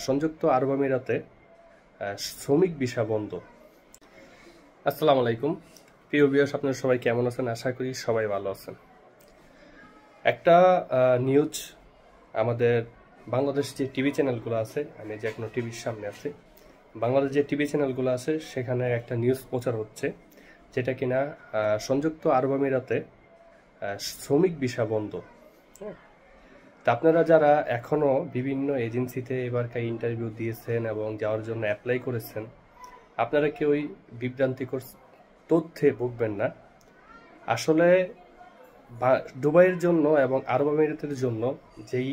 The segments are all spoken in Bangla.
সংযুক্ত আরব আমিরাতে শ্রমিক ভিসা বন্ধ। আসসালামু আলাইকুম প্রিয় ভিউয়ার্স, আপনারা সবাই কেমন আছেন? আশা করি সবাই ভালো আছেন। একটা নিউজ আমাদের বাংলাদেশ যে টিভি চ্যানেলগুলো আছে, আমি যে কোনো টিভির সামনে আছি, বাংলাদেশ যে টিভি চ্যানেলগুলো আছে সেখানে একটা নিউজ প্রচার হচ্ছে যেটা কিনা সংযুক্ত আরব আমিরাতে শ্রমিক ভিসা বন্ধ। তা আপনারা যারা এখনো বিভিন্ন এজেন্সিতে এবারকার ইন্টারভিউ দিয়েছেন এবং যাওয়ার জন্য অ্যাপ্লাই করেছেন, আপনারা কেউই বিভ্রান্তিকর তথ্যে ভুগবেন না। আসলে দুবাইয়ের জন্য এবং আরব আমিরাতের জন্য যেই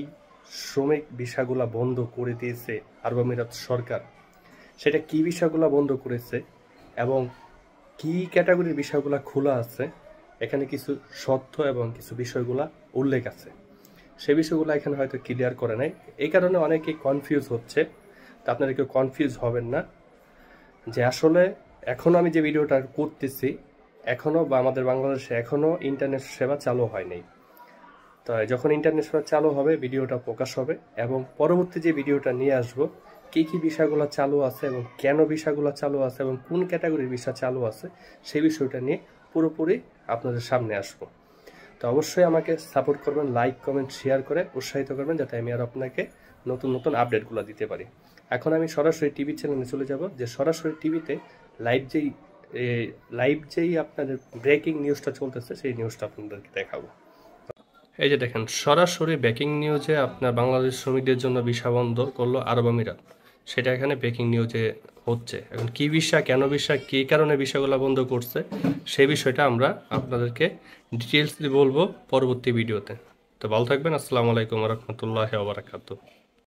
শ্রমিক ভিসাগুলা বন্ধ করে দিয়েছে আরব আমিরাত সরকার, সেটা কি ভিসাগুলা বন্ধ করেছে এবং কি ক্যাটাগরির বিষয়গুলা খোলা আছে, এখানে কিছু সত্য এবং কিছু বিষয়গুলা উল্লেখ আছে। সেই বিষয়গুলো এখানে হয়তো ক্লিয়ার করে নাই, এই কারণে অনেকে কনফিউজ হচ্ছে। তা আপনারা কেউ কনফিউজ হবেন না যে আসলে এখনো আমি যে ভিডিওটা করতেছি এখনো বা আমাদের বাংলাদেশে এখনো ইন্টারনেট সেবা চালু হয়নি। তো যখন ইন্টারনেট সেবা চালু হবে ভিডিওটা প্রকাশ হবে এবং পরবর্তী যে ভিডিওটা নিয়ে আসবো কি কি বিষয়গুলো চালু আছে এবং কেন বিষয়গুলো চালু আছে এবং কোন ক্যাটাগরির বিষয় চালু আছে সেই বিষয়টা নিয়ে পুরোপুরি আপনাদের সামনে আসবো। তো অবশ্যই আমাকে সাপোর্ট করবেন, লাইক কমেন্ট শেয়ার করে উৎসাহিত করবেন যাতে আমি আর আপনাকে নতুন নতুন আপডেটগুলো দিতে পারি। এখন আমি সরাসরি টিভি চ্যানেলে চলে যাব, যে সরাসরি টিভিতে লাইভ যেই আপনাদের ব্রেকিং নিউজটা চলতেছে সেই নিউজটা আপনাদেরকে দেখাবো। এই যে দেখেন, সরাসরি ব্রেকিং নিউজে আপনার বাংলাদেশ শ্রমিকদের জন্য ভিসা বন্ধ করলো আরব আমিরাত, সেটা এখানে ব্রেকিং নিউজে হচ্ছে। এখন কি ভিসা, কেন ভিসা, কী কারণে ভিসাগুলো বন্ধ করছে সেই বিষয়টা আমরা আপনাদেরকে ডিটেলসলি বলবো পরবর্তী ভিডিওতে। তো ভালো থাকবেন। আসসালামু আলাইকুম ওয়া রাহমাতুল্লাহি ওয়া বারাকাতুহু।